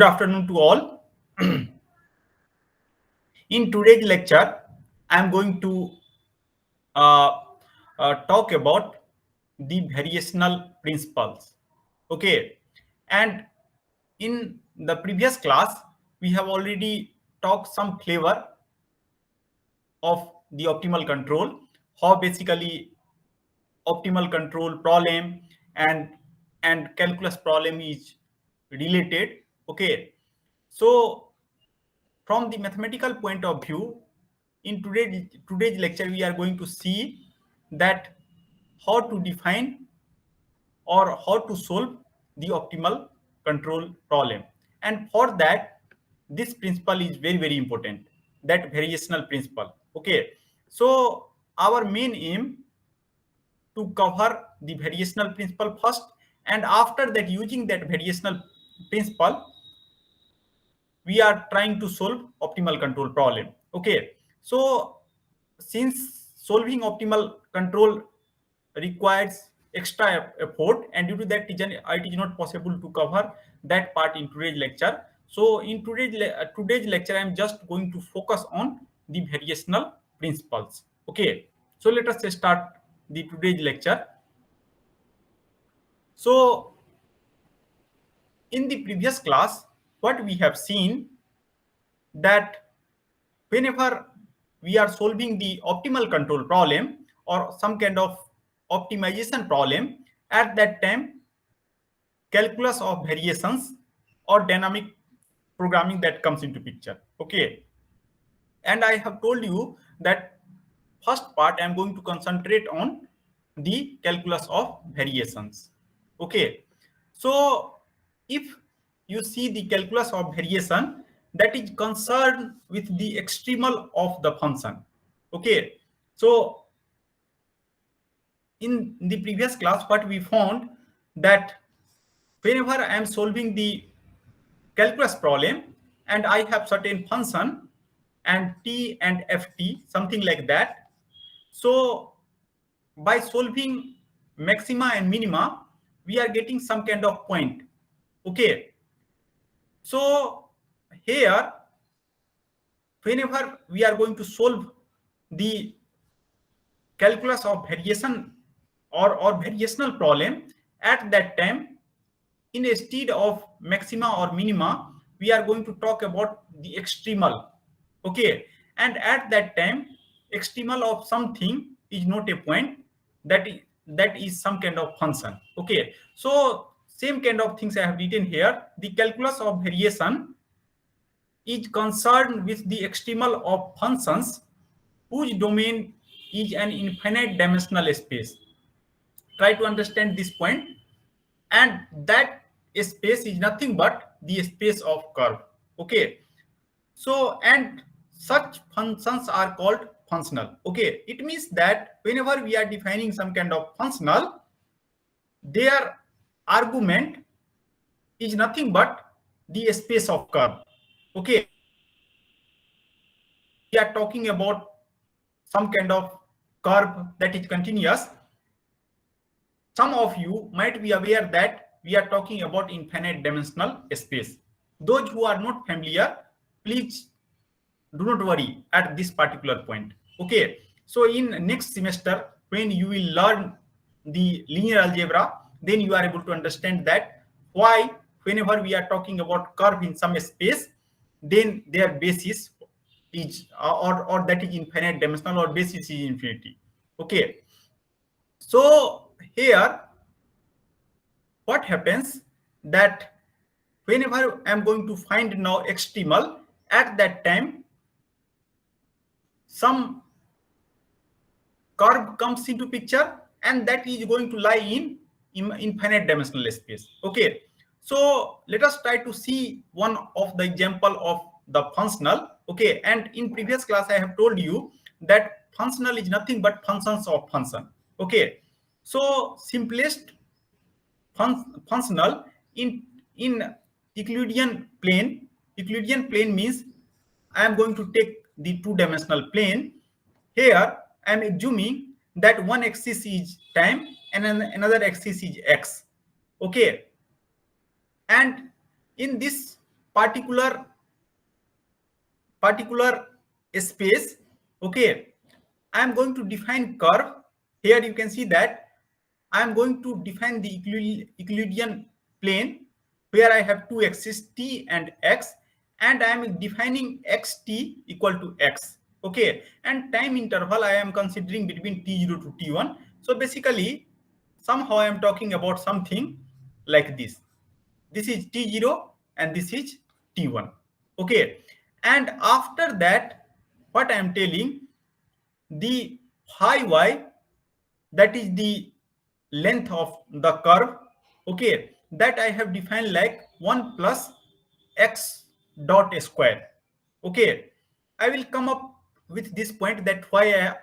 Good afternoon to all. In today's lecture, I am going to uh, talk about the variational principles. Okay, and in the previous class, we have already talked some flavor of the optimal control, how basically optimal control problem and calculus problem is related. Okay, so from the mathematical point of view, in today's lecture we are going to see that how to define or how to solve the optimal control problem. And for that, this principle is very important, that variational principle. Okay, so our main aim to cover the variational principle first, and after that, using that variational principle, we are trying to solve optimal control problem. Okay, so since solving optimal control requires extra effort, and due to that it is not possible to cover that part in today's lecture. So in today's lecture, I am just going to focus on the variational principles. Okay, so let us start the today's lecture. So in the previous class, what we have seen that whenever we are solving the optimal control problem or some kind of optimization problem, at that time calculus of variations or dynamic programming that comes into picture. Okay, and I have told you that first part I am going to concentrate on the calculus of variations. Okay, so if you see the calculus of variation, that is concerned with the extremal of the function. Okay, so in the previous class what we found that whenever I am solving the calculus problem and I have certain function and t and ft, something like that, so by solving maxima and minima, we are getting some kind of point. Okay, so here whenever we are going to solve the calculus of variation or variational problem, at that time, instead of maxima or minima, we are going to talk about the extremal. Okay, and at that time, extremal of something is not a point, that is some kind of function. Okay, so same kind of things I have written here. The calculus of variation is concerned with the extremal of functions whose domain is an infinite dimensional space. Try to understand this point, and that space is nothing but the space of curve. Okay, so and such functions are called functional. Okay, it means that whenever we are defining some kind of functional, their argument is nothing but the space of curve. Okay, we are talking about some kind of curve that is continuous. Some of you might be aware that we are talking about infinite dimensional space. Those who are not familiar, please do not worry at this particular point. Okay, so in next semester, when you will learn the linear algebra, then you are able to understand that why whenever we are talking about curve in some space, then their basis is or that is infinite dimensional or basis is infinity. Okay, so here what happens that whenever I am going to find now extremal, at that time some curve comes into picture, and that is going to lie in infinite dimensional space. Okay, so let us try to see one of the example of the functional. Okay, and in previous class I have told you that functional is nothing but functions of function. Okay, so simplest functional in Euclidean plane. Euclidean plane means I am going to take the two-dimensional plane. Here I am assuming that one axis is time and another axis is x. Okay, and in this particular space, okay, I am going to define curve. Here you can see that I am going to define the Euclidean plane where I have two axes t and x, and I am defining xt equal to x, okay, and time interval I am considering between t0 to t1. So basically somehow I am talking about something like this. This is t0 and this is t1, okay. And after that, what I am telling, the phi y, that is the length of the curve, okay, that I have defined like 1 plus x dot square, okay. I will come up with this point that why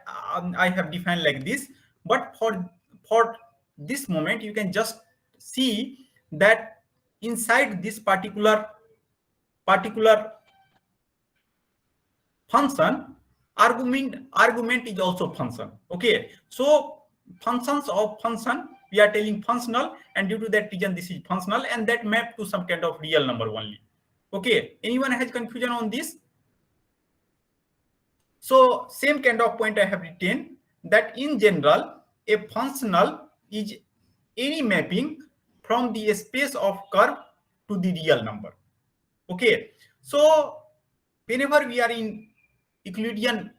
I have defined like this, but for this moment you can just see that inside this particular function, argument is also function, okay. So functions of function, we are telling functional, and due to that reason this is functional, and that map to some kind of real number only, okay. Anyone has confusion on this? So same kind of point I have written, that in general a functional is any mapping from the space of curve to the real number, okay. So whenever we are in Euclidean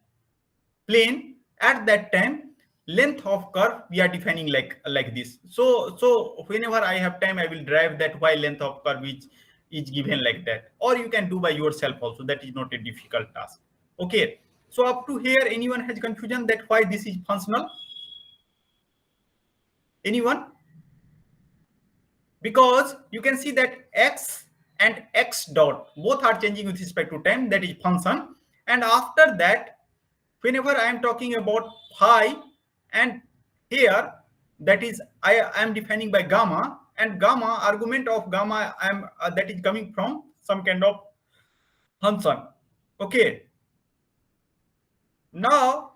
plane, at that time length of curve we are defining like this. So whenever I have time I will drive that why length of curve is given like that, or you can do by yourself also, that is not a difficult task, okay. So up to here, anyone has confusion that why this is functional? Anyone? Because you can see that x and x dot both are changing with respect to time, that is function. And after that, whenever I am talking about phi, and here that is I am defining by gamma, and gamma, argument of gamma I am that is coming from some kind of function, okay. Now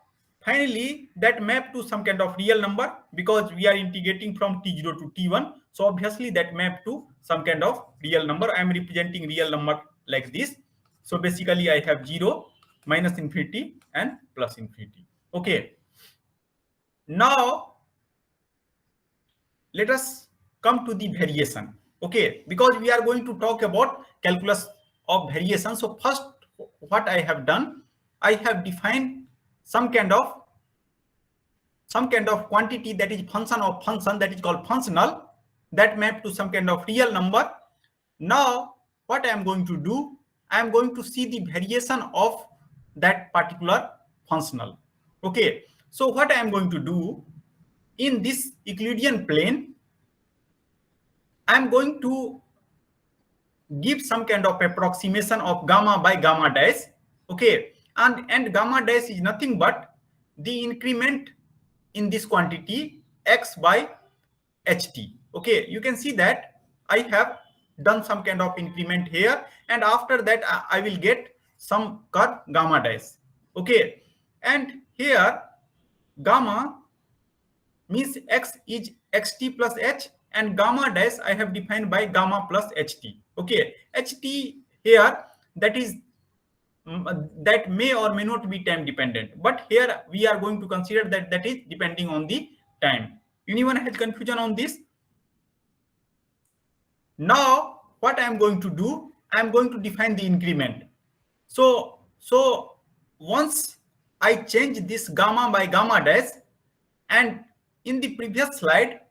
finally that map to some kind of real number, because we are integrating from t0 to t1, so obviously that map to some kind of real number. I am representing real number like this. So basically I have 0, minus infinity and plus infinity, okay. Now let us come to the variation, okay, because we are going to talk about calculus of variation. So first what I have done, I have defined some kind of quantity that is function of function, that is called functional, that map to some kind of real number. Now what I am going to do, I am going to see the variation of that particular functional, okay. So what I am going to do, in this Euclidean plane, I am going to give some kind of approximation of gamma by gamma dash, okay, and gamma dash is nothing but the increment in this quantity x by ht, okay. You can see that I have done some kind of increment here, and after that I will get some curve gamma dash, okay. And here gamma means x is xt plus h, and gamma dash I have defined by gamma plus ht, okay. Ht here, that is that may or may not be time dependent, but here we are going to consider that that is depending on the time. Anyone has confusion on this? Now what I am going to do, I am going to define the increment. So once I change this gamma by gamma dash, and in the previous slide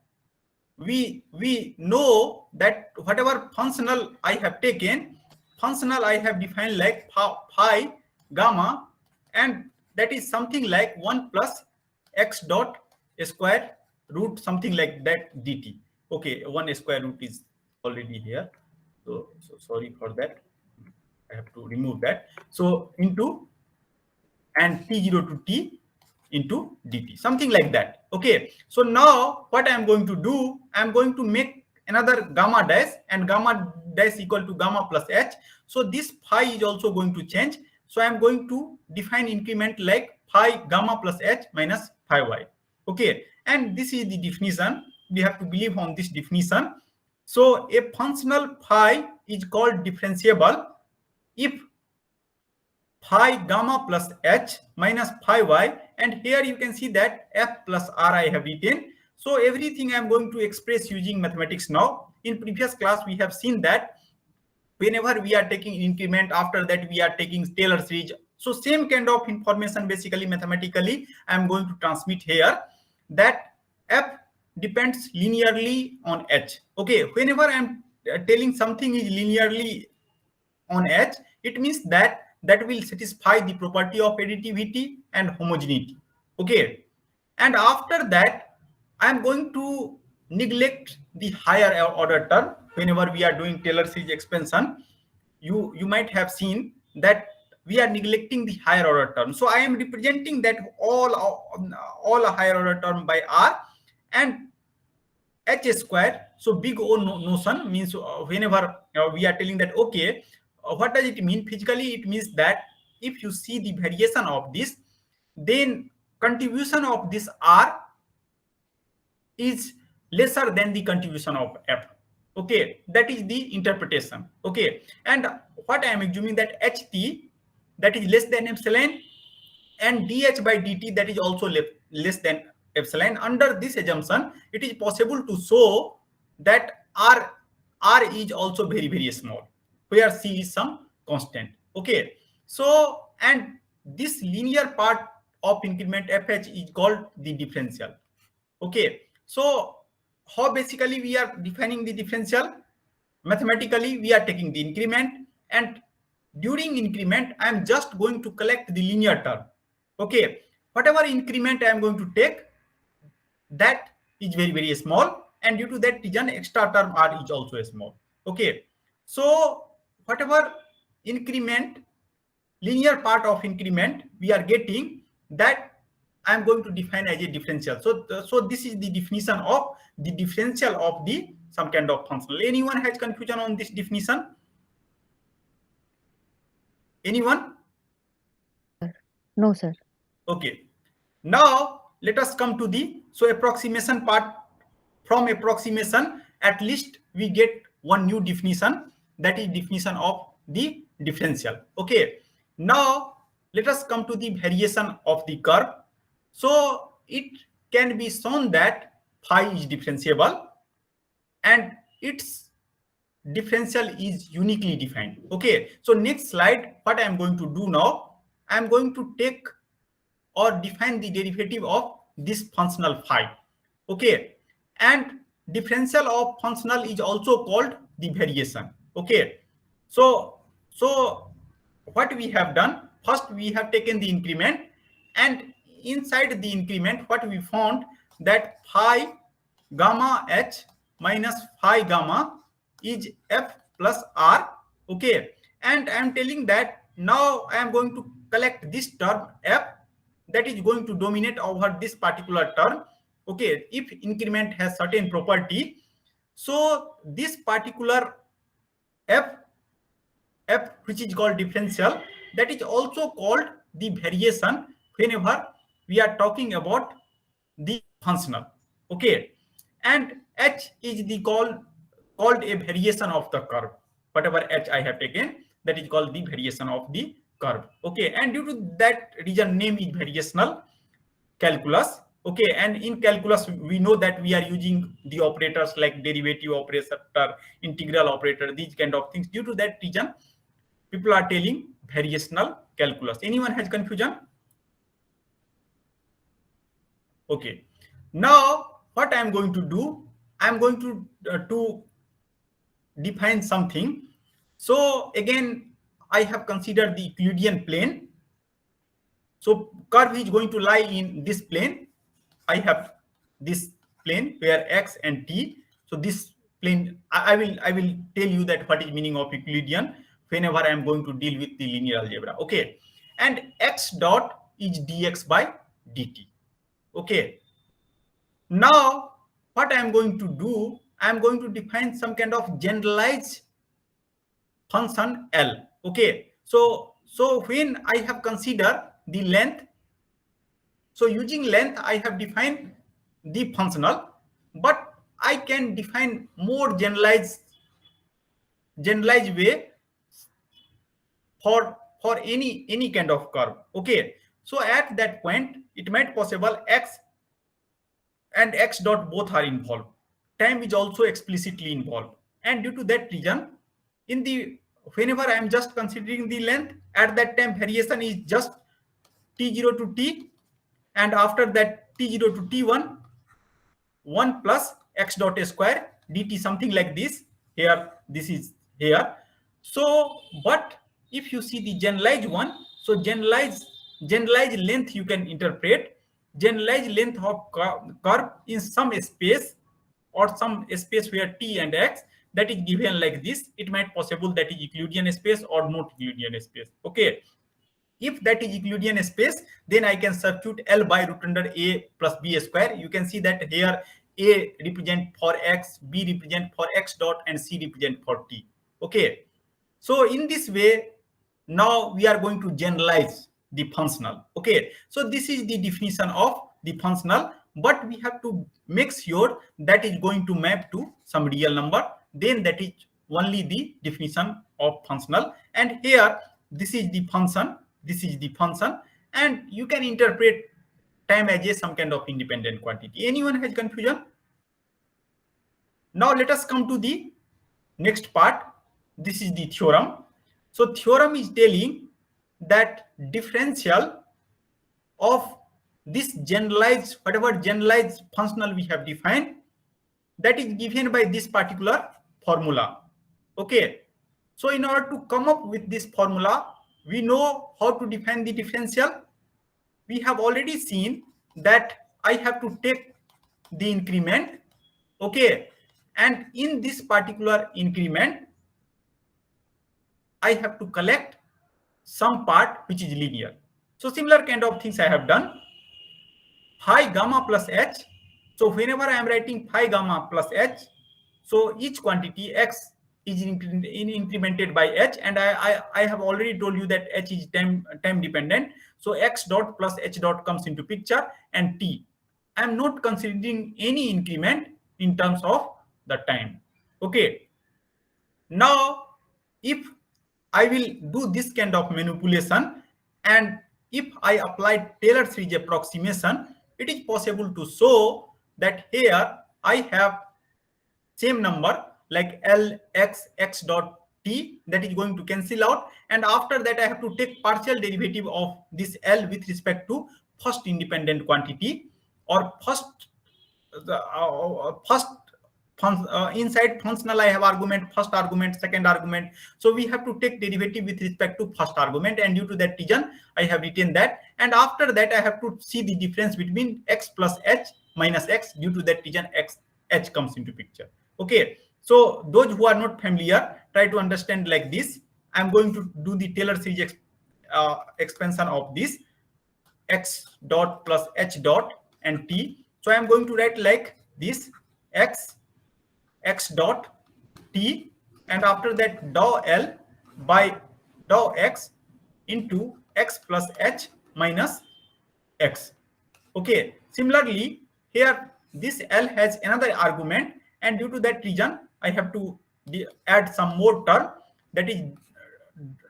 we know that whatever functional I have taken, functional I have defined like phi gamma, and that is something like 1 plus x dot square root something like that dt, okay. 1 square root is already here, so sorry for that, I have to remove that. So into, and t0 to t into dt, something like that, okay. So now what I am going to do, I am going to make another gamma dash, and gamma dash equal to gamma plus h. So this phi is also going to change, so I am going to define increment like phi gamma plus h minus phi y, okay. And this is the definition, we have to believe on this definition. So a functional phi is called differentiable if phi gamma plus h minus phi y, and here you can see that f plus r I have written. So everything I am going to express using mathematics now. In previous class we have seen that whenever we are taking increment, after that we are taking Taylor series. So same kind of information basically mathematically I am going to transmit here, that f depends linearly on h. Okay, whenever I am telling something is linearly on h, it means that that will satisfy the property of additivity and homogeneity. Okay, and after that I am going to neglect the higher order term. Whenever we are doing Taylor series expansion, you might have seen that we are neglecting the higher order term. So I am representing that all a higher order term by r and h square. So big O notion means whenever we are telling that, okay, what does it mean? Physically, it means that if you see the variation of this, then contribution of this r is lesser than the contribution of f. Okay, that is the interpretation. Okay, and what I am assuming that ht, that is less than epsilon, and dh by dt, that is also less than epsilon. Under this assumption, it is possible to show that r is also very small, where c is some constant. Okay, so and this linear part of increment fh is called the differential. Okay, so how basically we are defining the differential? Mathematically we are taking the increment, and during increment I am just going to collect the linear term. Okay, whatever increment I am going to take, that is very small, and due to that reason extra term r is also small. Okay, so whatever increment, linear part of increment we are getting, that I am going to define as a differential. So this is the definition of the differential of the some kind of functional. Anyone has confusion on this definition? Anyone? No, sir. Okay. Now let us come to the approximation part. From approximation, at least we get one new definition, that is definition of the differential. Okay. Now let us come to the variation of the curve. So it can be shown that phi is differentiable and its differential is uniquely defined. Okay, so next slide, what I am going to do now, I am going to take or define the derivative of this functional phi. Okay, and differential of functional is also called the variation. Okay, so what we have done, first we have taken the increment, and inside the increment what we found, that phi gamma h minus phi gamma is f plus r. Okay, and I am telling that now I am going to collect this term f, that is going to dominate over this particular term. Okay, if increment has certain property, so this particular f which is called differential, that is also called the variation whenever we are talking about the functional. Okay, and h is the called a variation of the curve. Whatever h I have taken, that is called the variation of the curve. Okay, and due to that reason name is variational calculus. Okay, and in calculus we know that we are using the operators like derivative operator, integral operator, these kind of things. Due to that reason people are telling variational calculus. Anyone has confusion? Okay, now what I am going to do, I am going to define something. So again I have considered the Euclidean plane. So curve is going to lie in this plane. I have this plane where x and t. So this plane, I will tell you that what is meaning of Euclidean whenever I am going to deal with the linear algebra. Okay, and x dot is dx by dt. Okay, now what I am going to do, I am going to define some kind of generalized function L. Okay, so when I have considered the length, so using length I have defined the functional, but I can define more generalized generalized way for any kind of curve. Okay, so at that point it might possible x and x dot both are involved. Time is also explicitly involved, and due to that reason, in the whenever I am just considering the length, at that time variation is just t0 to t, and after that t0 to t1, 1 plus x dot square dt, something like this. Here, this is here. So, but if you see the generalized one, so generalized length you can interpret generalized length of curve in some space or some space where t and x, that is given like this. It might possible that is Euclidean space or not Euclidean space. Okay, if that is Euclidean space, then I can substitute L by root under a plus b square. You can see that here a represent for x, b represent for x dot, and c represent for t. Okay, so in this way, now we are going to generalize the functional. Okay, so this is the definition of the functional, but we have to make sure that is going to map to some real number. Then that is only the definition of functional. And here, this is the function. This is the function, and you can interpret time as a some kind of independent quantity. Anyone has confusion? Now let us come to the next part. This is the theorem. So theorem is telling that differential of this generalized, whatever generalized functional we have defined, that is given by this particular formula. Okay, so in order to come up with this formula, we know how to define the differential. We have already seen that I have to take the increment. Okay, and in this particular increment, I have to collect some part which is linear. So similar kind of things I have done. Phi gamma plus h. So whenever I am writing phi gamma plus h, so each quantity x is incremented by h, and I have already told you that h is time dependent. So x dot plus h dot comes into picture, and t. I am not considering any increment in terms of the time. Okay. Now, if I will do this kind of manipulation, and if I apply Taylor series approximation, it is possible to show that here I have same number like L x dot t, that is going to cancel out, and after that I have to take partial derivative of this L with respect to first independent quantity, or inside functional I have argument, first argument, second argument. So we have to take derivative with respect to first argument, and due to that reason I have written that, and after that I have to see the difference between x plus h minus x. Due to that reason h comes into picture. Okay, so those who are not familiar, try to understand like this. I'm going to do the Taylor series expansion of this x dot plus h dot and t. So I'm going to write like this: x dot t, and after that dou L by dou x into x plus h minus x. Okay, similarly here this L has another argument, and due to that reason I have to add some more term, that is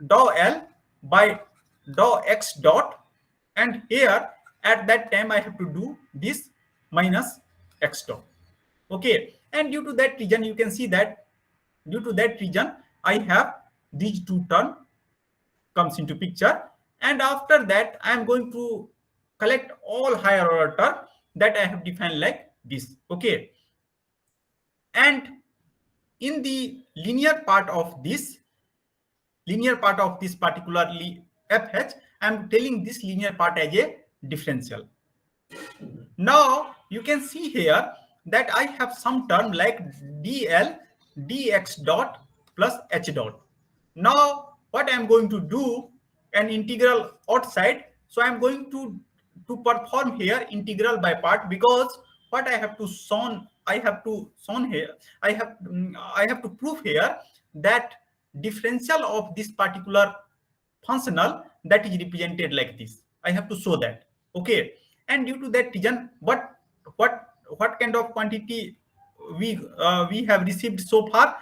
dou L by dou x dot, and here at that time I have to do this minus x dot. Okay, and due to that reason you can see that due to that reason I have these two terms comes into picture, and after that I am going to collect all higher order term that I have defined like this. Okay, and in the linear part of this particularly fh, I am telling this linear part as a differential. Now you can see here that I have some term like dl dx dot plus h dot. Now what I am going to do, an integral outside, so I am going to perform here integral by part, because what I have to prove here that differential of this particular functional, that is represented like this. I have to show that. Okay, and due to that reason, but what kind of quantity we have received so far?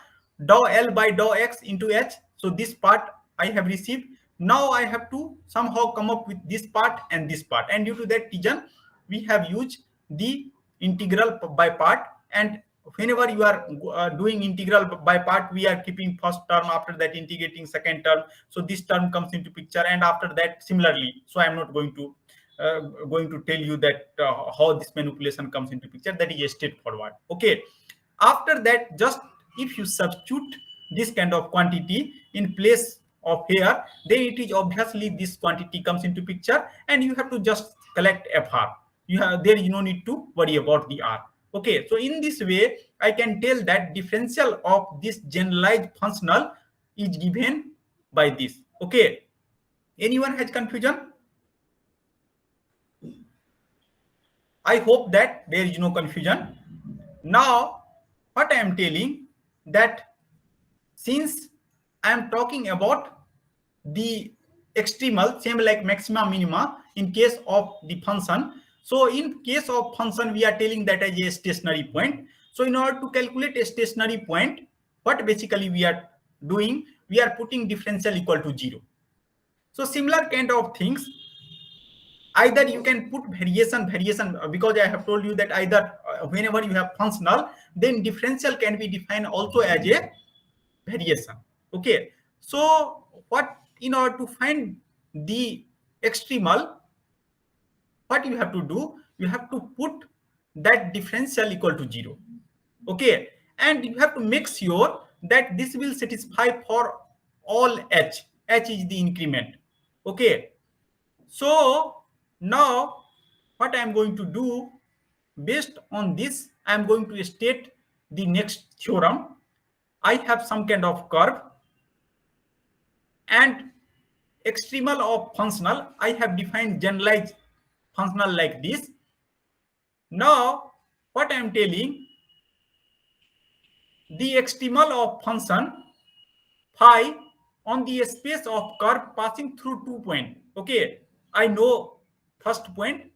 dou L by dou X into H. So this part I have received. Now I have to somehow come up with this part and this part. And due to that reason, we have used the integral by part. And whenever you are doing integral by part, we are keeping first term, after that integrating second term. So this term comes into picture, and after that similarly. So I am not going to tell you that how this manipulation comes into picture. That is straightforward. Okay. After that, just if you substitute this kind of quantity in place of here, then it is obviously this quantity comes into picture, and you have to just collect FR. There is no need to worry about the R. Okay, so in this way, I can tell that differential of this generalized functional is given by this. Okay, anyone has confusion? I hope that there is no confusion. Now, what I am telling that since I am talking about the extremal, same like maxima minima in case of the function. So in case of function, we are telling that as a stationary point. So in order to calculate a stationary point, what basically we are doing, we are putting differential equal to 0. So similar kind of things, either you can put variation, because I have told you that either whenever you have functional, then differential can be defined also as a variation. Okay, so what, in order to find the extremal, what you have to do, you have to put that differential equal to 0. Okay, and you have to make sure that this will satisfy for all h. H is the increment. Okay, so now what I am going to do, based on this, I am going to state the next theorem. I have some kind of curve, and extremal of functional, I have defined generalized functional like this. Now what I am telling, the extremal of function phi on the space of curve passing through 2 points. Okay, I know first point,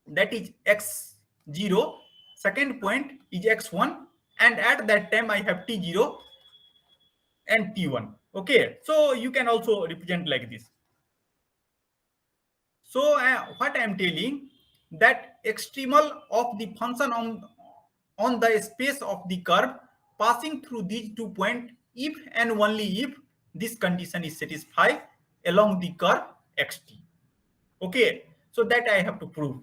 that is x0, second point is x1, and at that time I have t0 and t1. Okay, so you can also represent like this. So what I am telling, that extremal of the function on the space of the curve passing through these 2 points, if and only if this condition is satisfied along the curve xt. Okay, so that I have to prove.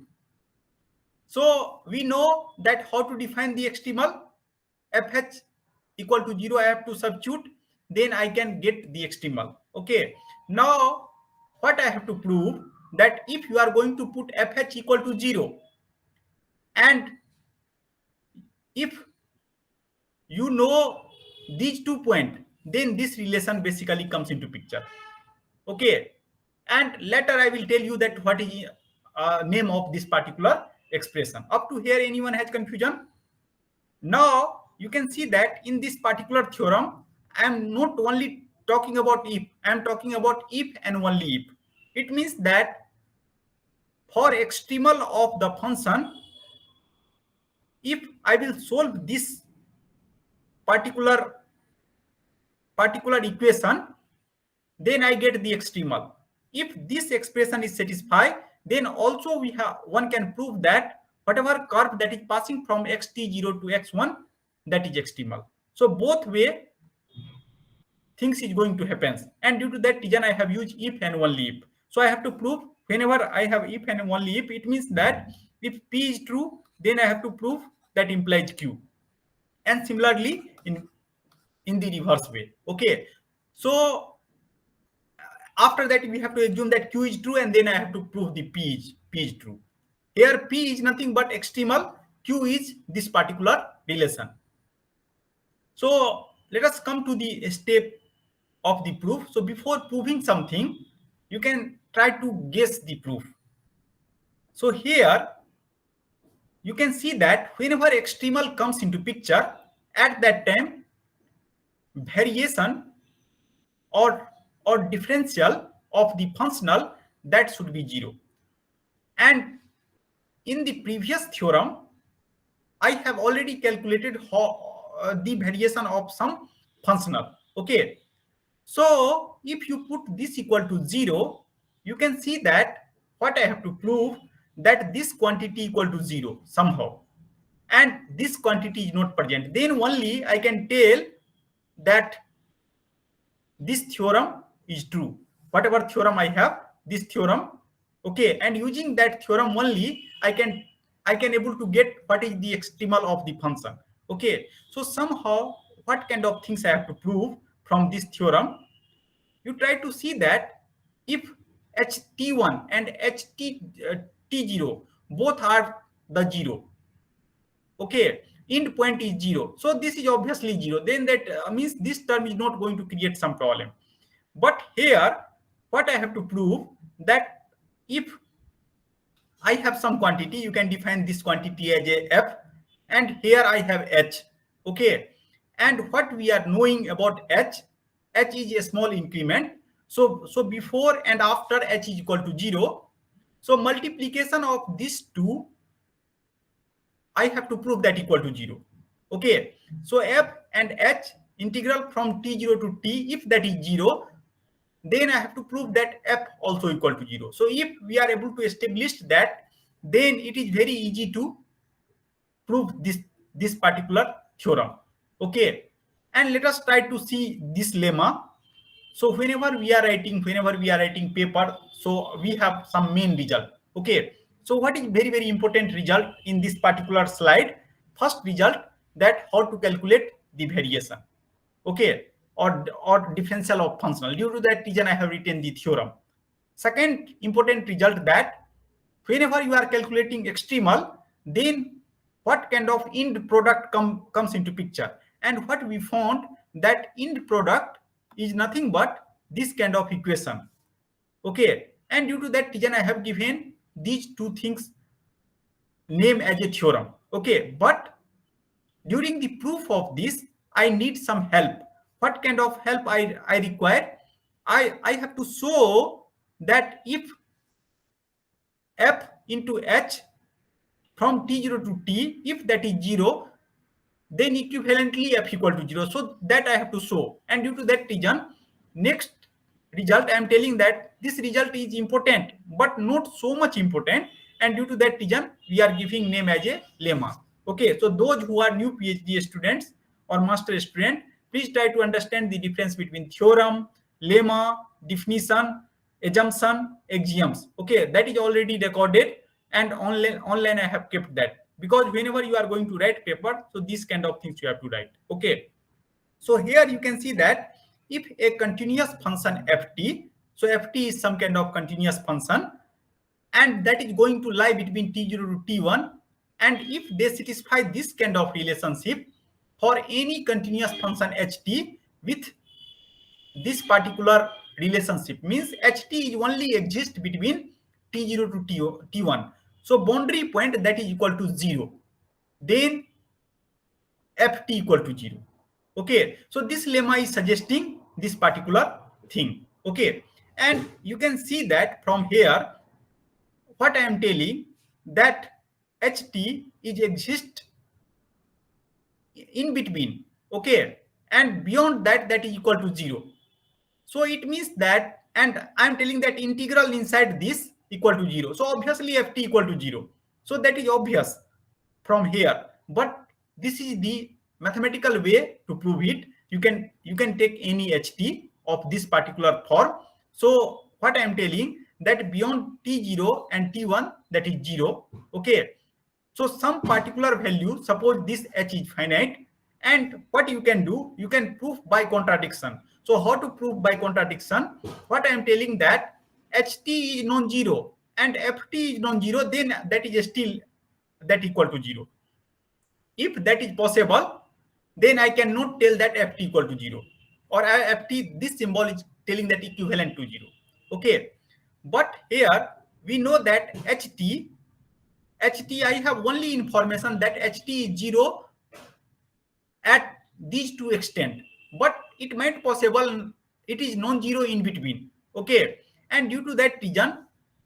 So we know that how to define the extremal. Fh equal to 0, I have to substitute, then I can get the extremal. Okay, now what I have to prove, that if you are going to put Fh equal to 0, and if you know these 2 points, then this relation basically comes into picture. Okay, and later I will tell you that what is name of this particular expression. Up to here, anyone has confusion? Now you can see that in this particular theorem, I am not only talking about if, I am talking about if and only if. It means that for extremal of the function, if I will solve this particular equation, then I get the extremal. If this expression is satisfied, then also one can prove that whatever curve that is passing from xt0 to x1, that is extremal. So both way things is going to happen, and due to that reason I have used if and only if. So I have to prove, whenever I have if and only if, it means that if p is true, then I have to prove that implies q, and similarly in the reverse way. Okay, so after that we have to assume that q is true, and then I have to prove the p is true. Here p is nothing but extremal, q is this particular relation. So let us come to the step of the proof. So before proving something, you can try to guess the proof. So here you can see that whenever extremal comes into picture, at that time variation or differential of the functional, that should be 0. And in the previous theorem, I have already calculated how the variation of some functional. Okay, so if you put this equal to 0, you can see that what I have to prove, that this quantity equal to 0 somehow, and this quantity is not present, then only I can tell that this theorem is true. Whatever theorem I have, this theorem, okay, and using that theorem only I can able to get what is the extremal of the function. Okay, so somehow what kind of things I have to prove from this theorem? You try to see that if ht1 and t0 both are the 0, okay, end point is 0, so this is obviously 0, then that means this term is not going to create some problem. But here what I have to prove, that if I have some quantity, you can define this quantity as a f, and here I have h. Okay, and what we are knowing about h is a small increment. So before and after h is equal to 0, so multiplication of these two, I have to prove that equal to 0. Okay, so f and h integral from t0 to t, if that is 0, then I have to prove that f also equal to 0. So if we are able to establish that, then it is very easy to prove this particular theorem. Okay, and let us try to see this lemma. So whenever we are writing paper, so we have some main result. Okay, so what is very, very important result in this particular slide? First result, that how to calculate the variation, okay, or differential of functional. Due to that reason I have written the theorem. Second important result, that whenever you are calculating extremal, then what kind of end product comes into picture, and what we found, that end product is nothing but this kind of equation. Okay, and due to that reason I have given these two things name as a theorem. Okay, but during the proof of this I need some help. What kind of help I require? I have to show that if f into h from t0 to t, if that is 0, then equivalently f equal to 0. So that I have to show, and due to that reason, next result I am telling that this result is important but not so much important, and due to that reason we are giving name as a lemma. Okay, so those who are new PhD students or master student, please try to understand the difference between theorem, lemma, definition, assumption, axioms. Okay, that is already recorded, and online I have kept that, because whenever you are going to write paper, so these kind of things you have to write. Okay, so here you can see that if a continuous function ft, so ft is some kind of continuous function, and that is going to lie between t0 to t1, and if they satisfy this kind of relationship for any continuous function ht with this particular relationship, means ht is only exist between t0 to t1, so boundary point that is equal to 0, then ft equal to 0. Okay, so this lemma is suggesting this particular thing. Okay, and you can see that from here what I am telling, that ht is exist in between, okay, and beyond that, that is equal to 0. So it means that, and I am telling that integral inside this equal to 0, so obviously ft equal to 0. So that is obvious from here, but this is the mathematical way to prove it. You can take any ht of this particular form. So what I am telling, that beyond t0 and t1, that is 0. Okay, so some particular value, suppose this h is finite, and what you can do, you can prove by contradiction. So how to prove by contradiction? What I am telling, that ht is non-zero and ft is non-zero, then that is still that equal to 0. If that is possible, then I cannot tell that ft equal to 0, or ft, this symbol is telling that equivalent to 0. Okay, but here we know that ht I have only information that ht is 0 at these two extent, but it might possible it is non-zero in between. Okay, and due to that reason,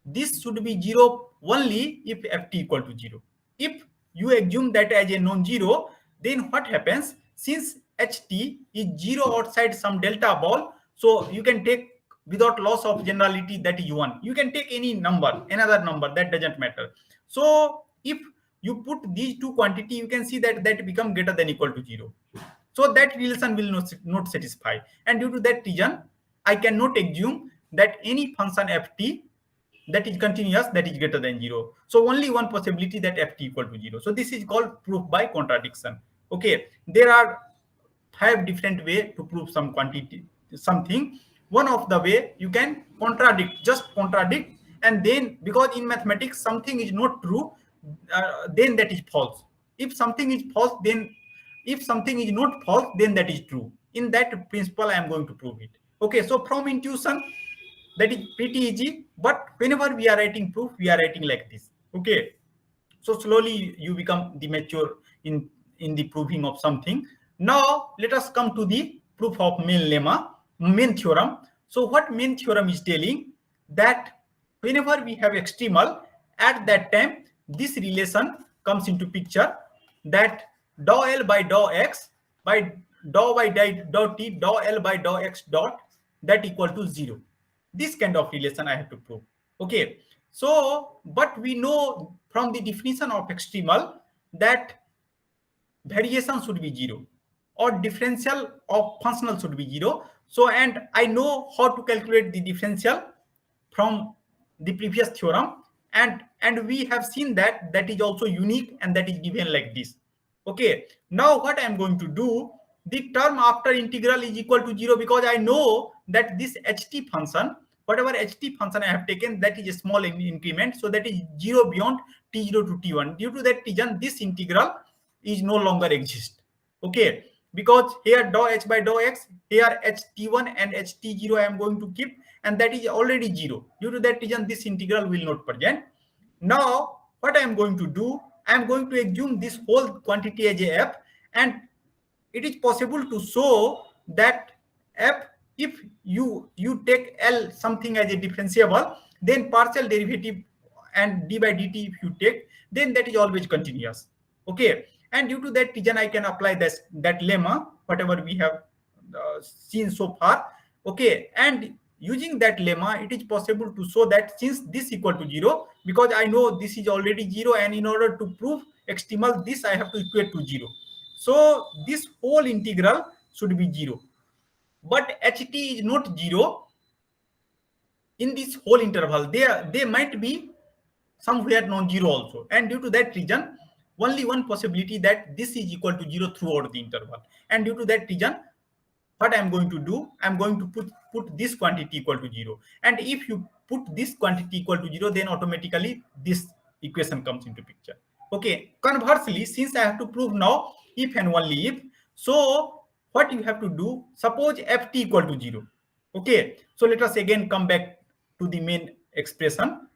this should be 0 only if ft equal to 0. If you assume that as a non-zero, then what happens? Since ht is 0 outside some delta ball, so you can take without loss of generality that is 1. You can take any number, another number, that doesn't matter. So if you put these two quantity, you can see that become greater than equal to 0. So that relation will not satisfy, and due to that reason I cannot assume that any function ft that is continuous that is greater than 0. So only one possibility that ft equal to 0. So this is called proof by contradiction. Okay, there are 5 different way to prove some quantity something. One of the way you can contradict, just contradict, and then because in mathematics something is not true, then that is false. If something is false, then if something is not false, then that is true. In that principle I am going to prove it. Okay, so from intuition that is pretty easy, but whenever we are writing proof, we are writing like this. Okay, so slowly you become the mature in the proving of something. Now let us come to the proof of main lemma, main theorem. So what main theorem is telling, that whenever we have extremal, at that time this relation comes into picture, that dou L by dou x by dou by dou t dou L by dou x dot that equal to 0. This kind of relation I have to prove. Okay, so but we know from the definition of extremal that variation should be 0 or differential of functional should be 0. So and I know how to calculate the differential from the previous theorem, and we have seen that that is also unique, and that is given like this. Okay, now what I am going to do, the term after integral is equal to 0, because I know that this ht function, whatever ht function I have taken, that is a small increment, so that is 0 beyond t0 to t1. Due to that reason, this integral is no longer exist. Okay, because here dou h by dou x, here ht1 and ht0 I am going to keep, and that is already 0. Due to that reason, this integral will not present. Now what I am going to do, I am going to assume this whole quantity as a f, and it is possible to show that f, if you take L something as a differentiable, then partial derivative and d by dt if you take, then that is always continuous. Okay, and due to that reason I can apply that lemma, whatever we have seen so far. Okay, and using that lemma, it is possible to show that since this equal to 0, because I know this is already 0, and in order to prove extremal, this I have to equate to 0. So this whole integral should be 0. But ht is not 0 in this whole interval. They might be somewhere non-zero also. And due to that reason, only one possibility that this is equal to 0 throughout the interval. And due to that reason, what I'm going to do, I'm going to put this quantity equal to 0. And if you put this quantity equal to 0, then automatically this equation comes into picture. Okay, conversely, since I have to prove now if and only if, so what you have to do, suppose ft equal to 0. Okay, so let us again come back to the main expression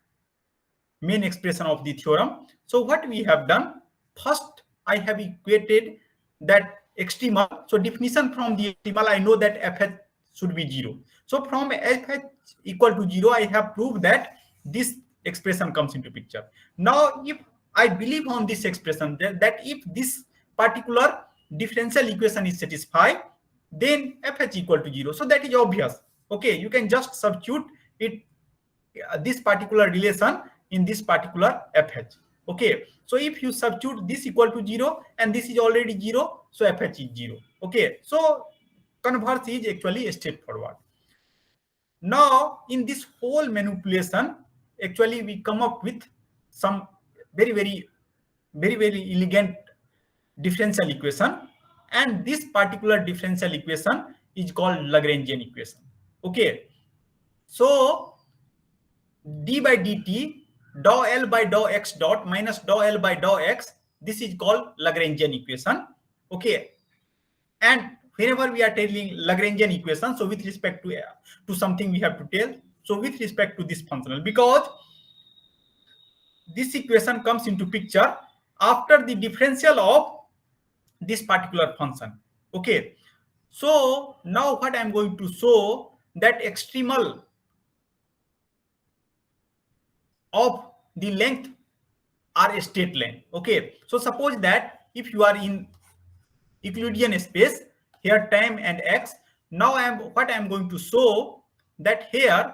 of the theorem. So what we have done, first I have equated that extremal. So definition from the extremal, I know that fh should be 0. So from fh equal to 0, I have proved that this expression comes into picture. Now if I believe on this expression, that if this particular differential equation is satisfied, then fh equal to 0. So that is obvious. Okay, you can just substitute it, this particular relation in this particular fh. Okay, so if you substitute this equal to 0 and this is already 0, so fh is 0. Okay, so converse is actually straightforward. Now in this whole manipulation, actually we come up with some very elegant differential equation, and this particular differential equation is called Lagrangian equation. Okay, so d by dt dou L by dou x dot minus dou L by dou x, this is called Lagrangian equation. Okay, and whenever we are telling Lagrangian equation, so with respect to something we have to tell, so with respect to this functional, because this equation comes into picture after the differential of this particular function. Okay, so now what I'm going to show, that extremal of the length are a straight line. Okay, so suppose that if you are in Euclidean space, here time and x. Now what I am going to show that here,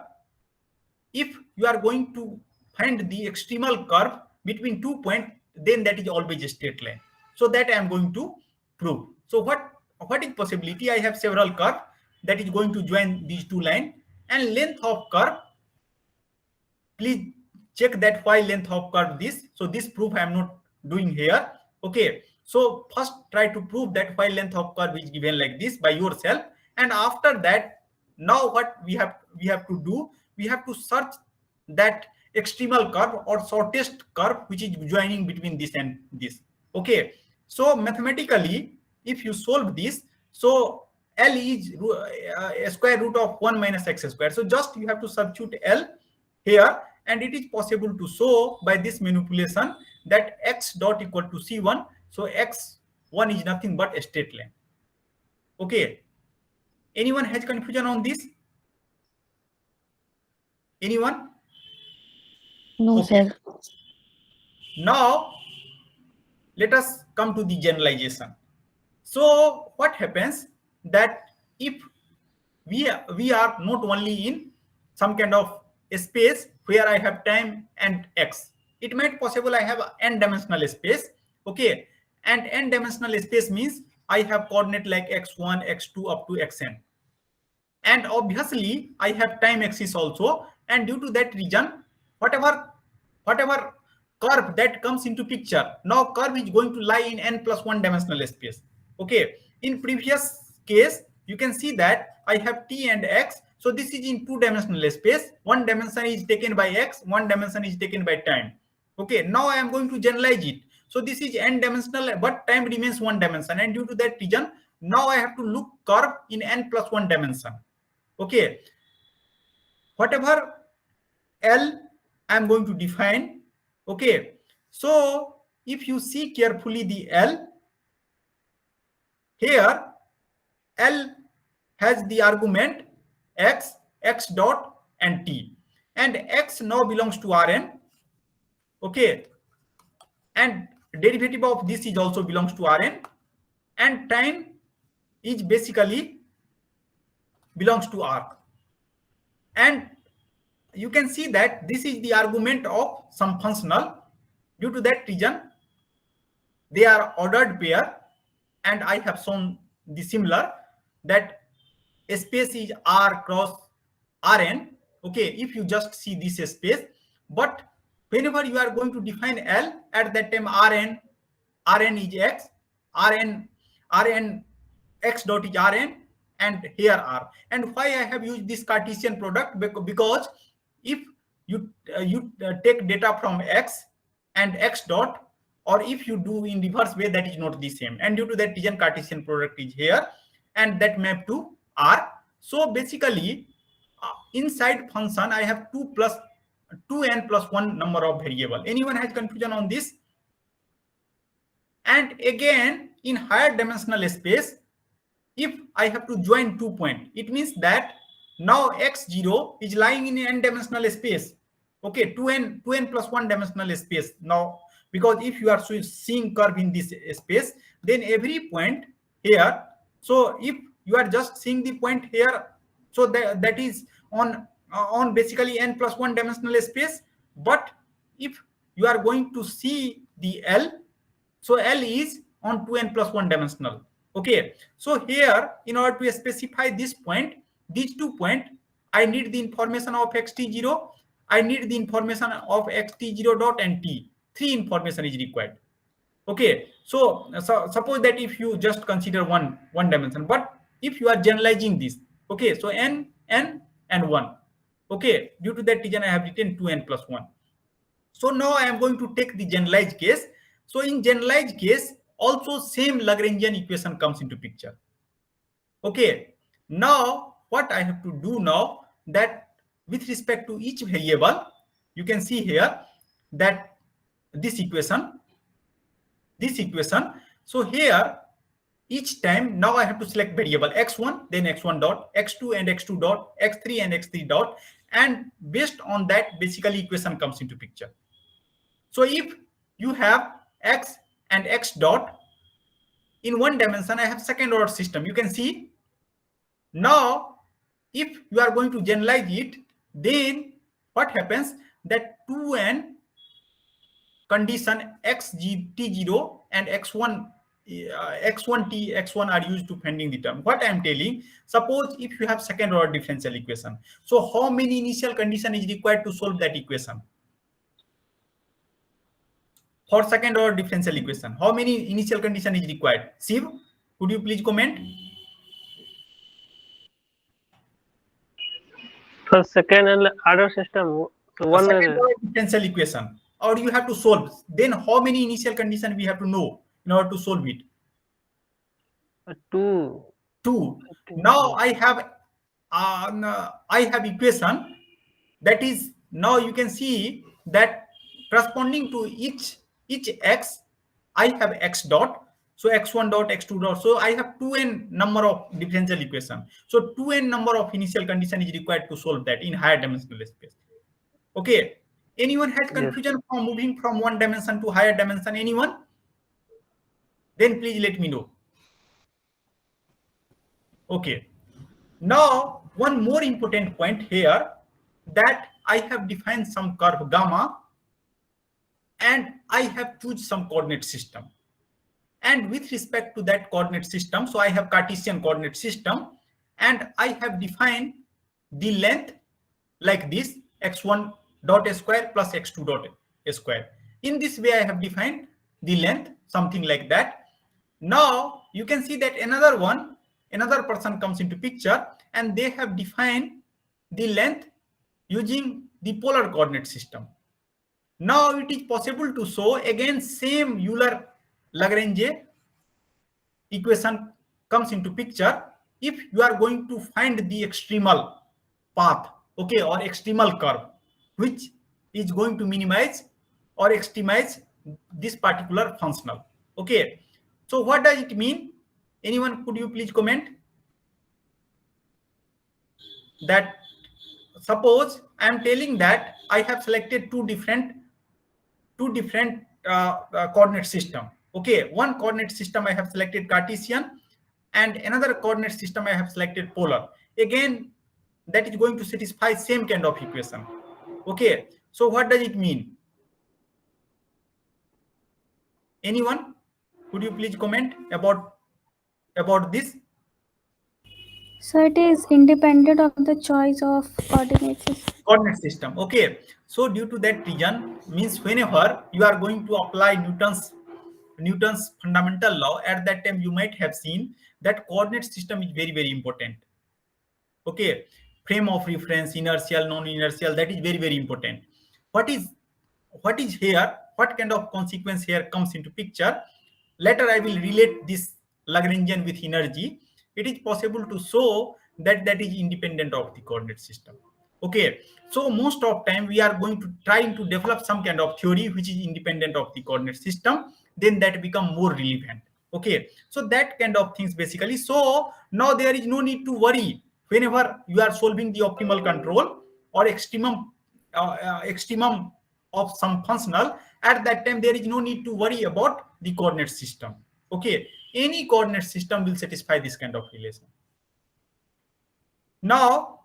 if you are going to find the extremal curve between 2 points, then that is always a straight line. So that I am going to prove. So what is possibility? I have several curves that is going to join these two lines, and length of curve, please check that why length of curve this. So this proof I am not doing here. Okay, so first try to prove that why length of curve is given like this by yourself, and after that, now what we have to do, we have to search that extremal curve or shortest curve which is joining between this and this. Okay, so mathematically if you solve this, so L is square root of 1 minus x square. So just you have to substitute L here, and it is possible to show by this manipulation that x dot equal to c1. So x1 is nothing but a straight line. Okay, anyone has confusion on this? Anyone? No, Okay. sir. Now let us come to the generalization. So what happens that if we are not only in some kind of a space where I have time and x, it might possible I have n dimensional space. Okay, and n dimensional space means I have coordinate like x1, x2 up to xn, and obviously I have time axis also, and due to that reason, whatever curve that comes into picture, now curve is going to lie in n plus 1 dimensional space. Okay, in previous case you can see that I have t and x, so this is in 2 dimensional space. One dimension is taken by x, one dimension is taken by time. Okay, now I am going to generalize it. So this is n dimensional, but time remains 1 dimension, and due to that reason, now I have to look curve in n plus 1 dimension. Okay, whatever L I am going to define. Okay, so if you see carefully the L, here L has the argument x, x dot and t, and x now belongs to Rn. Okay, and derivative of this is also belongs to Rn, and time is basically belongs to R. And you can see that this is the argument of some functional. Due to that reason, they are ordered pair, and I have shown the similar that a space is R cross Rn. Okay, if you just see this space, but whenever you are going to define L, at that time Rn is x, Rn x dot is Rn, and here R. And why I have used this Cartesian product? Because if you take data from x and x dot, or if you do in reverse way, that is not the same, and due to that reason Cartesian product is here, and that map to R. So basically inside function I have 2n plus 1 number of variable. Anyone has confusion on this? And again, in higher dimensional space, if I have to join 2 points, it means that now x0 is lying in n dimensional space. Okay, 2n plus 1 dimensional space. Now, because if you are seeing curve in this space, then every point here, so if you are just seeing the point here, so that is on basically n plus 1 dimensional space. But if you are going to see the L, so L is on 2n plus 1 dimensional. Okay, so here in order to specify this point, these 2 points, I need the information of xt0, I need the information of xt0 dot and t. 3 information is required. Okay, so suppose that if you just consider one dimension, but if you are generalizing this, okay, so n and 1. Okay, due to that reason I have written 2n plus 1. So now I am going to take the generalized case. So in generalized case, also same Lagrangian equation comes into picture. Okay, now what I have to do now, that with respect to each variable, you can see here that this equation. So here each time now I have to select variable x1, then x1 dot, x2 and x2 dot, x3 and x3 dot, and based on that basically equation comes into picture. So if you have x and x dot, in one dimension I have second order system. You can see now if you are going to generalize it, then what happens that 2n condition x0 and x1 x1t x1 are used to finding the term. What I am telling, suppose if you have second order differential equation, so how many initial condition is required to solve that equation? For second order differential equation, how many initial condition is required? Shiv, could you please comment? For second and order system, one second order differential equation, or you have to solve, then how many initial condition we have to know in order to solve it? two. Now I have equation that is, now you can see that corresponding to each x, I have x dot, so x1 dot, x2 dot, so I have 2n number of differential equation, so 2n number of initial condition is required to solve that in higher dimensional space. Okay, anyone has confusion from moving from one dimension to higher dimension? Anyone? Then please let me know. Okay, now one more important point here, that I have defined some curve gamma and I have choose some coordinate system, and with respect to that coordinate system, so I have Cartesian coordinate system and I have defined the length like this, x1 dot a square plus x2 dot a square. In this way I have defined the length, something like that. Now you can see that another person comes into picture and they have defined the length using the polar coordinate system. Now it is possible to show again same Euler-Lagrange equation comes into picture if you are going to find the extremal path, okay, or extremal curve, which is going to minimize or extremize this particular functional. Okay, so what does it mean? Anyone, could you please comment? That suppose I am telling that I have selected two different coordinate system. Okay, one coordinate system I have selected Cartesian and another coordinate system I have selected polar. Again, that is going to satisfy same kind of equation. Okay, so what does it mean? Anyone, could you please comment about this? So it is independent of the choice of coordinate system. Okay, so due to that reason, means whenever you are going to apply Newton's fundamental law, at that time you might have seen that coordinate system is very important. Okay, frame of reference, inertial, non-inertial, that is very important. What is here, what kind of consequence here comes into picture? Later I will relate this Lagrangian with energy. It is possible to show that is independent of the coordinate system. Okay, so most of time we are going to trying to develop some kind of theory which is independent of the coordinate system, then that become more relevant. Okay, so that kind of things basically. So now there is no need to worry whenever you are solving the optimal control or extremum of some functional. At that time there is no need to worry about the coordinate system. Okay, any coordinate system will satisfy this kind of relation. Now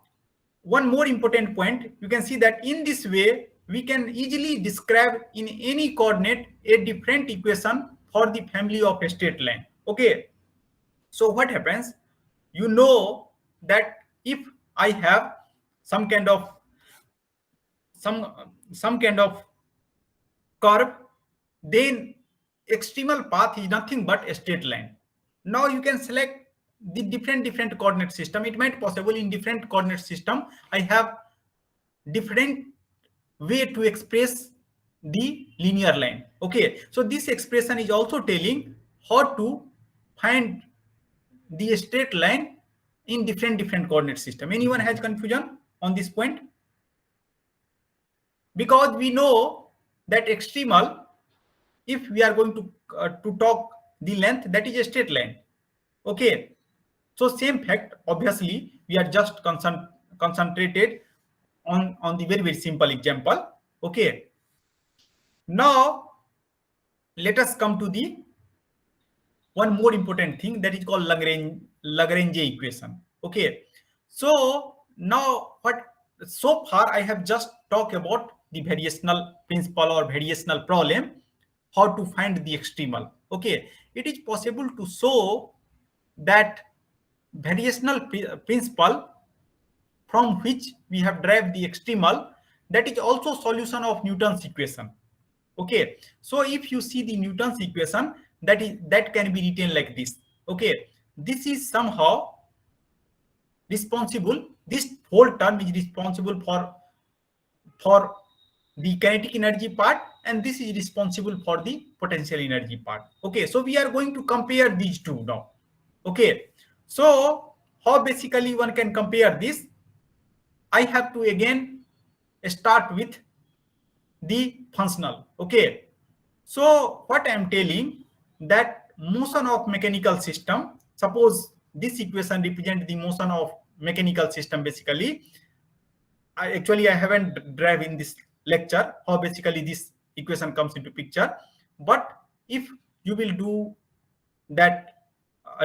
one more important point, you can see that in this way we can easily describe in any coordinate a different equation for the family of a straight line. Okay, so what happens, you know that if I have some kind of curve, then extremal path is nothing but a straight line. Now you can select the different coordinate system. It might possible in different coordinate system I have different way to express the linear line. Okay, so this expression is also telling how to find the straight line in different coordinate system. Anyone has confusion on this point? Because we know that extremal, if we are going to talk the length, that is a straight line. Okay, so same fact, obviously we are just concentrated on the very simple example. Okay, now let us come to the one more important thing that is called Lagrange equation. Okay, so now so far I have just talked about the variational principle or variational problem, how to find the extremal. Okay, it is possible to show that variational principle from which we have derived the extremal, that is also solution of Newton's equation. Okay, so if you see the Newton's equation, that can be written like this. Okay, this is somehow responsible, this whole term is responsible for the kinetic energy part, and this is responsible for the potential energy part. Okay, so we are going to compare these two now. Okay, so how basically one can compare this? I have to again start with the functional. Okay, so what I am telling, that motion of mechanical system, suppose this equation represents the motion of mechanical system. Basically, I haven't derived in this lecture how basically this equation comes into picture, but if you will do that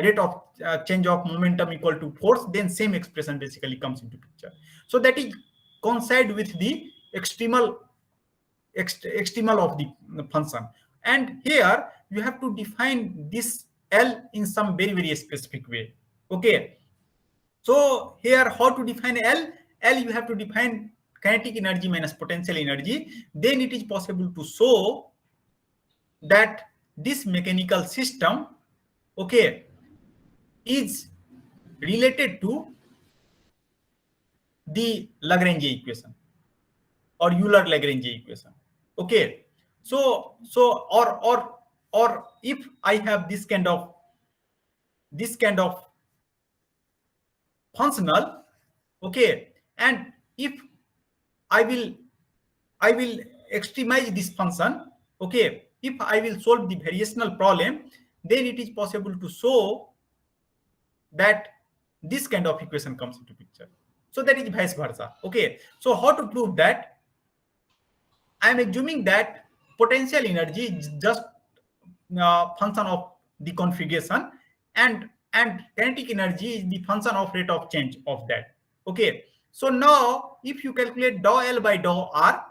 rate of change of momentum equal to force, then same expression basically comes into picture. So that is coincide with the extremal of the function. And here you have to define this L in some very specific way. Okay, so here how to define L? You have to define kinetic energy minus potential energy. Then it is possible to show that this mechanical system, okay, is related to the Lagrange equation or Euler-Lagrange equation. Okay, so or if I have this kind of functional, okay, and if I will extremize this function, okay, if I will solve the variational problem, then it is possible to show that this kind of equation comes into picture. So that is vice versa. Okay, so how to prove that? I am assuming that potential energy is just function of the configuration, and kinetic energy is the function of rate of change of that. Okay, so now if you calculate dou L by dou R,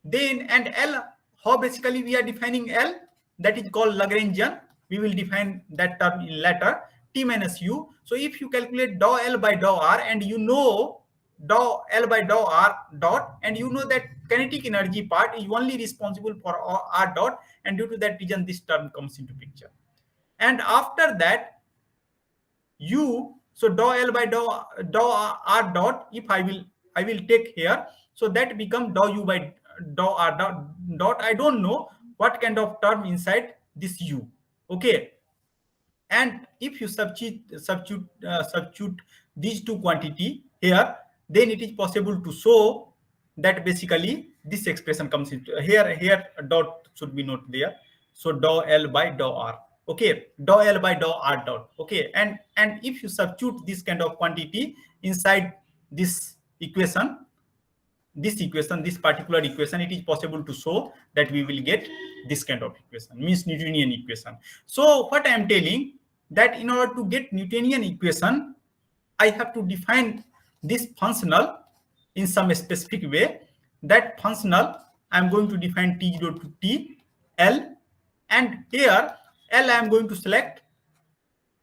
then and L, how basically we are defining L, that is called Lagrangian. We will define that term in later, T minus U. So if you calculate dou L by dou R, and you know dou L by dou R dot, and you know that kinetic energy part is only responsible for R dot, and due to that reason this term comes into picture. And after that U, so dou L by dou R dot, if I will take here, so that become dou U by dou R dot. I don't know what kind of term inside this U. Okay, and if you substitute these two quantity here, then it is possible to show that basically this expression comes into here dot should be not there. So dou L by dou R. Okay, dou L by dou R dot. Okay, and if you substitute this kind of quantity inside this equation, this particular equation, it is possible to show that we will get this kind of equation, means Newtonian equation. So what I am telling, that in order to get Newtonian equation, I have to define this functional in some specific way. That functional I am going to define T0 to T L, and here L I am going to select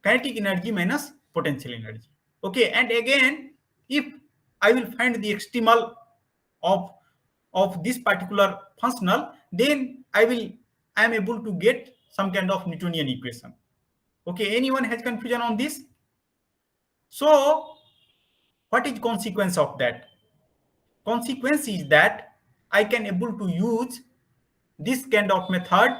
kinetic energy minus potential energy. Okay, and again, if I will find the extremal of this particular functional, then I am able to get some kind of Newtonian equation. Okay, anyone has confusion on this? So what is consequence of that? Consequence is that I can able to use this kind of method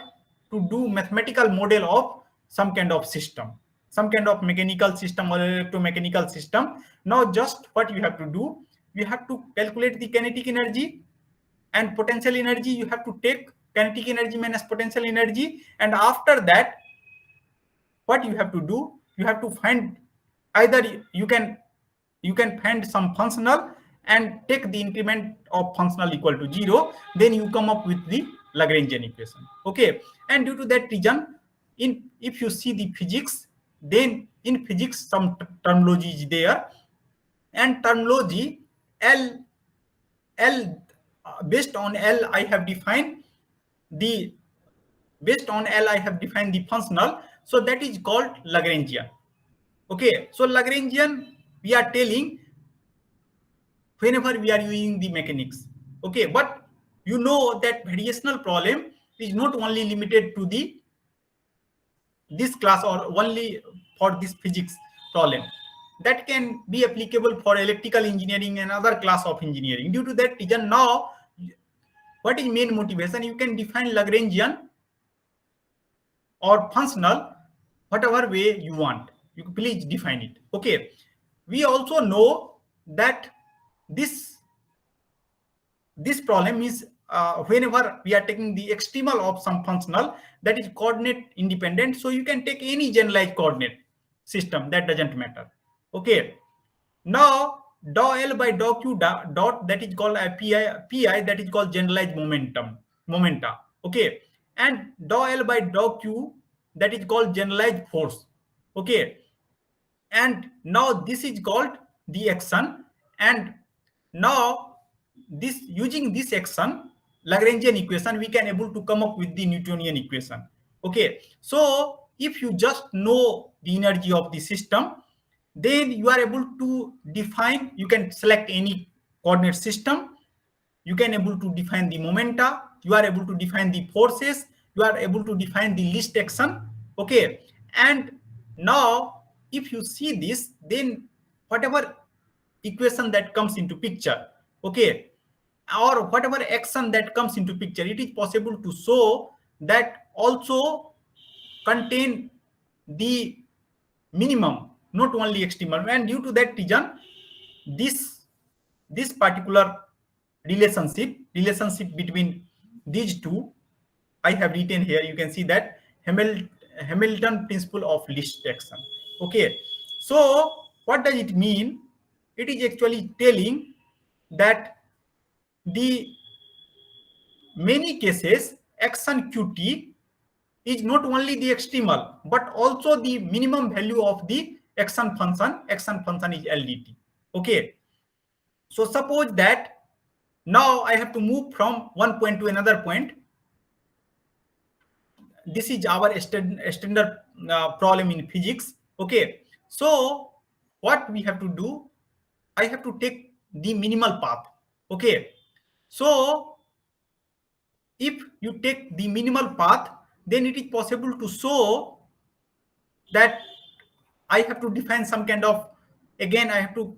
to do mathematical model of some kind of system, some kind of mechanical system or electromechanical system. Now just what you have to do, you have to calculate the kinetic energy and potential energy. You have to take kinetic energy minus potential energy, and after that what you have to do, you have to find, either you can find some functional and take the increment of functional equal to 0, then you come up with the Lagrangian equation. Okay, and due to that reason if you see the physics, then in physics some terminology is there, and terminology L based on L I have defined the functional, so that is called Lagrangian. Okay, so Lagrangian we are telling whenever we are using the mechanics. Okay, but you know that variational problem is not only limited to this class or only for this physics problem. That can be applicable for electrical engineering and other class of engineering. Due to that reason, now what is main motivation? You can define Lagrangian or functional whatever way you want. You please define it. Okay, we also know that this problem is whenever we are taking the extremal of some functional, that is coordinate independent, so you can take any generalized coordinate system, that doesn't matter. Okay, now dou L by dou Q dot, that is called a pi, that is called generalized momenta. Okay, and dou L by dou Q, that is called generalized force. Okay, and now this is called the action, and now this using this action Lagrangian equation, we can able to come up with the Newtonian equation. Okay, so if you just know the energy of the system, then you are able to define, you can select any coordinate system, you can able to define the momenta, you are able to define the forces, you are able to define the least action. Okay, and now if you see this, then whatever equation that comes into picture, okay, or whatever action that comes into picture, it is possible to show that also contain the minimum, not only extremal. And due to that reason, this particular relationship between these two, I have written here. You can see that Hamilton principle of least action. Okay, so what does it mean? It is actually telling that the many cases action qt is not only the extremal but also the minimum value of the action function. Action function is LDT. Okay, so suppose that now I have to move from one point to another point. This is our standard problem in physics. Okay, so what we have to do, I have to take the minimal path. Okay, so if you take the minimal path, then it is possible to show that I have to define some kind of, again I have to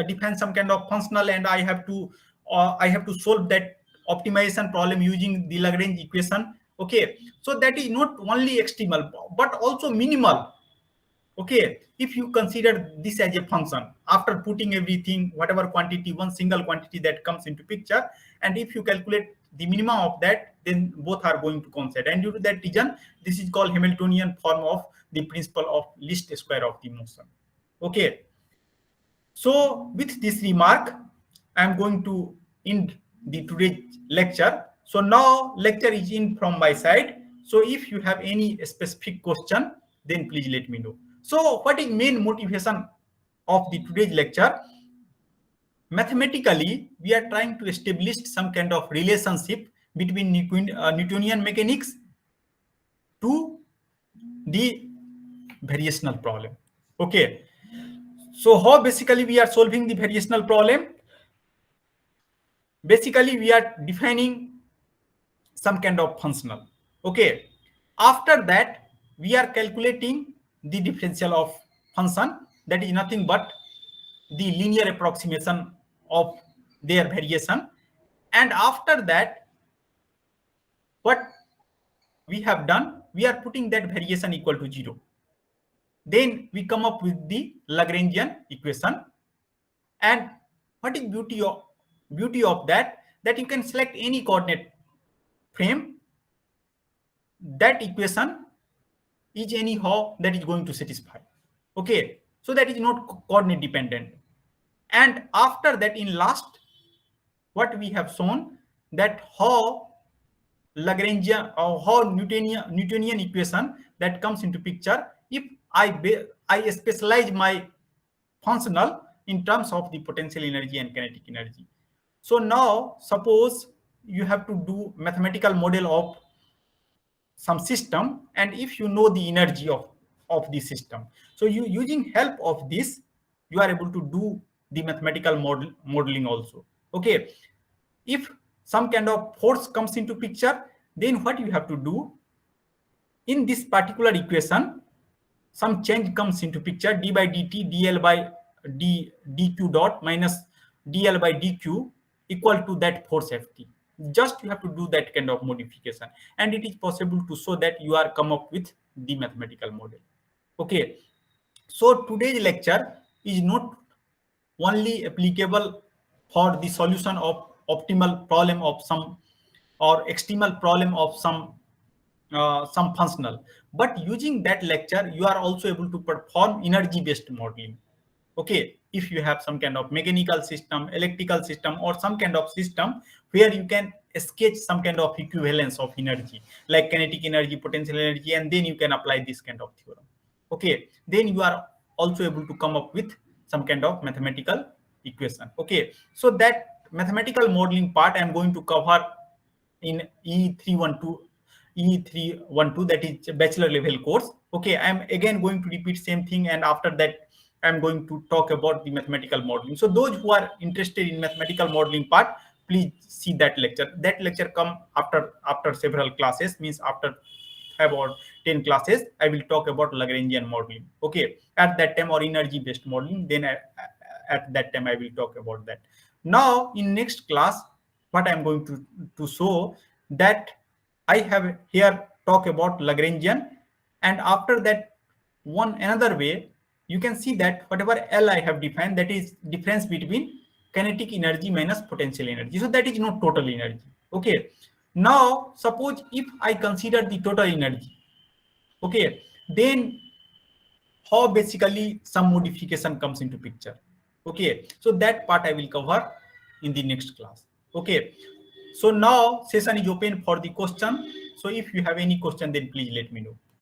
define some kind of functional, and I have to solve that optimization problem using the Lagrange equation. Okay, so that is not only extremal but also minimal. Okay, if you consider this as a function after putting everything, whatever quantity, one single quantity that comes into picture, and if you calculate the minimum of that, then both are going to coincide. And due to that reason, this is called Hamiltonian form of the principle of least square of the motion. Okay, so with this remark, I am going to end the today's lecture. So now lecture is in from my side. So if you have any specific question, then please let me know. So what is main motivation of the today's lecture? Mathematically, we are trying to establish some kind of relationship between Newtonian mechanics to the variational problem. Okay, so how basically we are solving the variational problem? Basically, we are defining some kind of functional. Okay, after that, we are calculating the differential of function, that is nothing but the linear approximation of their variation. And after that, what we have done, we are putting that variation equal to 0. Then we come up with the Lagrangian equation. And what is beauty of that you can select any coordinate frame, that equation is anyhow that is going to satisfy. Okay, so that is not coordinate dependent. And after that, in last, what we have shown that how Lagrangian or how Newtonian equation that comes into picture if I specialize my functional in terms of the potential energy and kinetic energy. So now suppose you have to do mathematical model of some system, and if you know the energy of the system, so you using help of this you are able to do the mathematical modeling also. Okay, if some kind of force comes into picture, then what you have to do in this particular equation, some change comes into picture, d by dt dl by dq dot minus dl by dq equal to that force ft. Just you have to do that kind of modification, and it is possible to show that you are come up with the mathematical model. Okay, so today's lecture is not only applicable for the solution of optimal problem of some or extremal problem of some functional, but using that lecture you are also able to perform energy based modeling. Okay, if you have some kind of mechanical system, electrical system, or some kind of system where you can sketch some kind of equivalence of energy like kinetic energy, potential energy, and then you can apply this kind of theorem. Okay, then you are also able to come up with some kind of mathematical equation. Okay, so that mathematical modeling part I am going to cover in E312, that is a bachelor level course. Okay, I am again going to repeat same thing, and after that I'm going to talk about the mathematical modeling. So those who are interested in mathematical modeling part, please see that lecture. That lecture come after several classes, means after about 10 classes I will talk about Lagrangian modeling. Okay, at that time, or energy based modeling, then at that time I will talk about that. Now in next class what I'm going to show that I have here talk about Lagrangian, and after that one another way you can see that whatever L I have defined, that is difference between kinetic energy minus potential energy. So that is not total energy. Okay, now suppose if I consider the total energy, okay, then how basically some modification comes into picture. Okay, so that part I will cover in the next class. Okay, so now session is open for the question. So if you have any question, then please let me know.